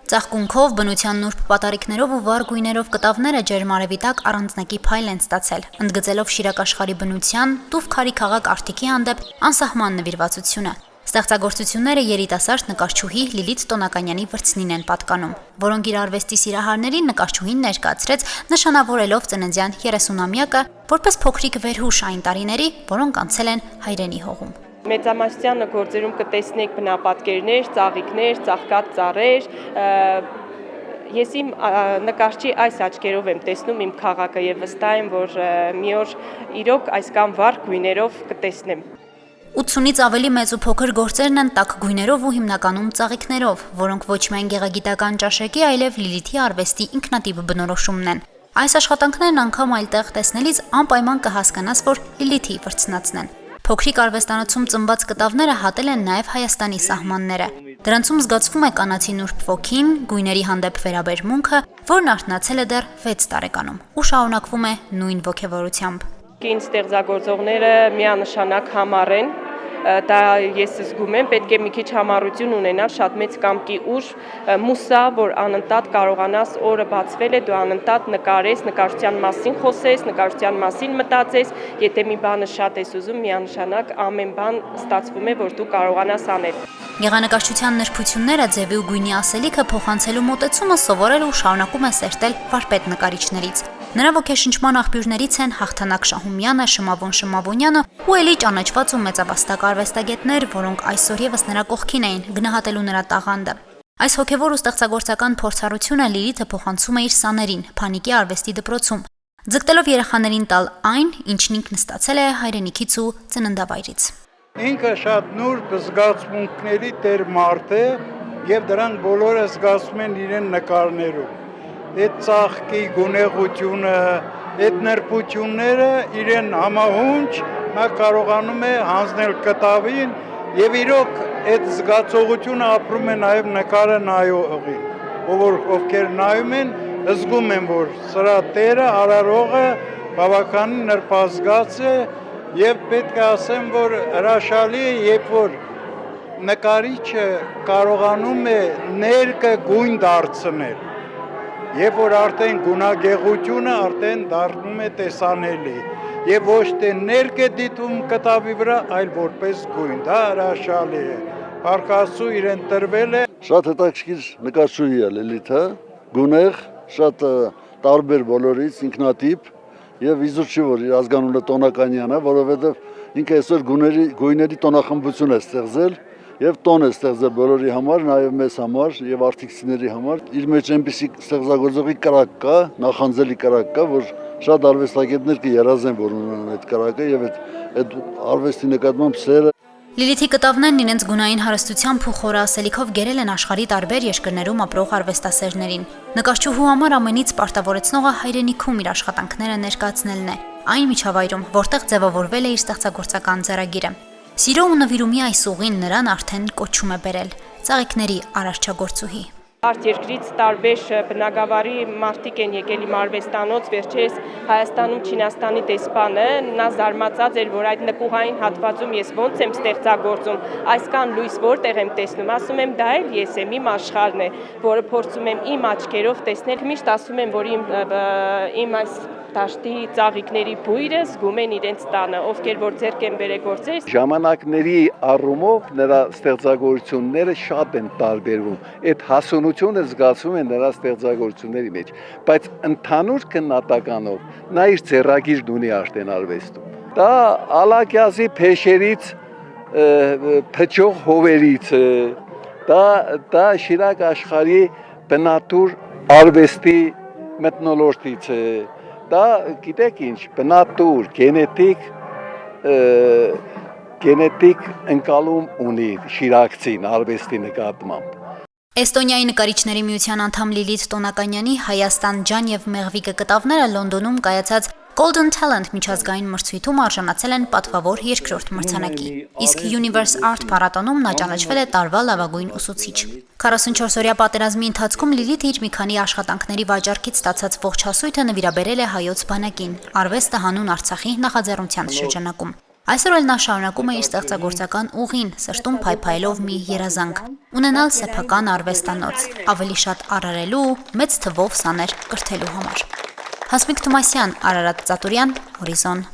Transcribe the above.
Ծաղկունքով, բնության նուրբ պատարիկներով ու վառ գույներով կտավները ջերմարևի տակ առանձնակի փայլ են ստացել, ընդգծելով շիրակաշխարհի բնության, տուֆ քարի քաղաք Արթիկի հանդեպ անսահման նվիրվածությունը։ Ստեղծագործությունները երիտասարդ նկարչուհի Լիլիթ Տոնականյանի վրձնին են պատկանում, որոնք իր արվեստի սիրահարներին նկարչուհին ներկայացրեց, նշանավորելով ծննդյան 30-ամյակը որպես փոքրիկ վերհուշ այն տարիների, որոնք անցել են հայրենի հողում։ Մեծամասնության գործերում կտեսնեք բնապատկերներ, ծաղիկներ, ծաղկած ծառեր, ես իմ նկարչի այս աչքերով եմ տեսնում իմ քաղաքը եւ վստահ եմ, որ մի օր իրոք այսքան վառ գույներով կտեսնեմ։ 80-ից ավելի մեծ ու փոքր գործերն են տաք գույներով ու հիմնականում ծաղիկներով, որոնք ոչ միայն գեղագիտական ճաշակի, այլև Լիլիթի արվեստի ինքնատիպ բնորոշումն են։ Այս աշխատանքներն անգամ այլտեղ տեսնելիս անպայման կհասկանաս, որ Լիլիթի վրձնածն են։ Փոքրիկ արվեստանոցում ծնված կտավները հատել են նաև Հայաստանի սահմանները։ Դրանցում զգացվում է կանացի նուրբ ոգին, գույների հանդեպ վերաբերմունքը, որն արթնացել է դեռ 6 տարեկանում ու շարունակվում է նույն ոգևորությամբ։ Կին ստեղծագործողները միանշանակ համառ են, դա ես զգում եմ, պետք է մի քիչ համառություն ունենալ, շատ մեծ կամքի ուժ, մուսա, որ անընդհատ կարողանաս օրը բացվել է, դու անընդհատ նկարես, նկարչության մասին խոսես, նկարչության մասին մտածես, եթե մի բանը շատ ես ուզում, միանշանակ ամեն բան ստացվում է, որ դու կարողանաս անել։ Գեղանկարչության նրբությունները, ձևի ու գույնի ասելիքը փոխանցելու մոտեցումը սովորել ու շարունակում է սերտել վարպետ նկարիչներից։ Նրա ոգեշնչման աղբյուրներից են Հաղթանակ Շահումյանը, Շմավոն Շմավոնյանը ու ելի ճանաչված ու մեծավաստակ արվեստագետներ, որոնք այսօր եւս նրա կողքին էին գնահատելու նրա տաղանդը։ Այս հոգևոր ու ստեղծագործական փորձառությունը Լիլիթը փոխանցում է իր սաներին, Փանիկի արվեստի դպրոցում, ձգտելով երեխաներին տալ այն, ինչն ինքն ստացել է հայրենիքից ու ծննդավայրից։ Ինքը շատ նուրբ զգացմունքների տեր մարդ է եւ դրանք բոլորը զգացում են իրեն նկարներում։ Այդ ծաղկի գունեղությունը, այդ նրբությունները իրեն համահունչ նա կարողանում է հանձնել կտավին եւ իրոք այդ զգացողությունը ապրում է նաեւ նկարը նայողին, ովքեր նայում են, զգում են, որ սրա տերը, արարողը բավականին նրբազգաց է եւ պետք է ասեմ, որ հրաշալի է, երբ որ նկարիչը կարողանում է ներկը գույն դարձնել, երբ որ արդեն գունագեղությունը արդեն դառնում է տեսանելի եւ ոչ թե ներկ է դիտում կտավի վրա, այլ որպես գույն, դա հրաշալի է։ Փառքաստու իրեն տրվել է։ Շատ հետաքրքիր նկարչուհի է Լիլիթը, գունեղ, շատ տարբեր բոլորից, ինքնատիպ եւ իզուր չի որ իր ազգանունը Տոնականյան է, որովհետեւ ինքը այսօր գույների տոնախմբություն է ստեղծել եւ տոն է ստեղծել բոլորի համար, նաեւ մեզ համար եւ արտիքցիների համար։ Իր մեջ այնպիսի ստեղծագործողի կրակ կա, նախանձելի կրակ կա, որ շատ արվեստագետներ կերազեն, որ ունեն այդ կրակը եւ այդ արվեստի նկատմամբ սերը։ Լիլիթի կտավներն իրենց գունային հարստությամբ ու խորը ասելիքով գերել են աշխարհի տարբեր երկրներում ապրող արվեստասերներին։ Նկարչուհու համար ամենից պարտավորեցնողը հայրենիքում իր աշխատանքները ներկայացնելն է, այն միջավայրում, որտեղ ձևավորվել է իր ստեղծագործական ձեռագիրը։ Սիրո ու նվիրումի այս ուղին նրան արդեն կոչում է բերել ծաղիկների արարչագործուհի։ Արտերկրից տարբեր բնակավարի մարդիկ են եկել իմ արվեստանոց, վերջերս Հայաստանում Չինաստանի դեսպանը, նա զարմացած էր, որ այդ նկուղային հատվածում ես ոնց եմ ստեղծագործում, այսքան լույս որտեղ եմ տեսնում, ասում եմ դա էլ ես եմ, իմ աշխարհն է, որը փորձում եմ իմ աչքերով տեսնել, միշտ ասում եմ, որ իմ այս դաշտի ծաղիկների բույրը զգում են իրենց տանը, ովքեր որ ձեռք են բերել գործեր։ Ժամանակների առումով նրա ստեղծագործությունները շատ են տարբերվում։ Այդ հասունությունը զգացվում է նրա ստեղծագործությունների մեջ, բայց ընդհանուր քննադատականով նա իր ձեռագիրն ունի արդեն արվեստում։ Դա Ալակյազի փեշերից փչող հովերից է, դա Շիրակ աշխարհի բնատուր արվեստի մթնոլորտից է։ Դա գիտեք ինչ, բնատուր, գենետիկ ընկալում ունի շիրակցին արվեստի նկատմամբ։ Էստոնիայի նկարիչների միության անդամ Լիլիթ Տոնականյանի Հայաստան ջան եւ մեղվիկը կտավները Լոնդոնում կայացած Golden Talent միջազգային մրցույթում արժանացել են պատվավոր երկրորդ մրցանակի, իսկ Universe Art փառատոնում նա ճանաչվել է տարվա լավագույն ուսուցիչ։ 44-օրյա պատերազմի ընթացքում Լիլիթը իր մի քանի աշխատանքների վաճառքից ստացած ողջ հասույթը նվիրաբերել է հայոց բանակին, արվեստը հանուն Արցախի նախաձեռնության շրջանակում։ Այսօր էլ նա շարունակում է իր ստեղծագործական ուղին, սրտում փայփայելով մի երազանք՝ ունենալ սեփական արվեստանոց, ավելի շատ արարելու ու մեծ թվով սաներ կրթելու համար։ Հասմիկ Թումասյան, Արարատ Ծատուրյան, Հորիզոն։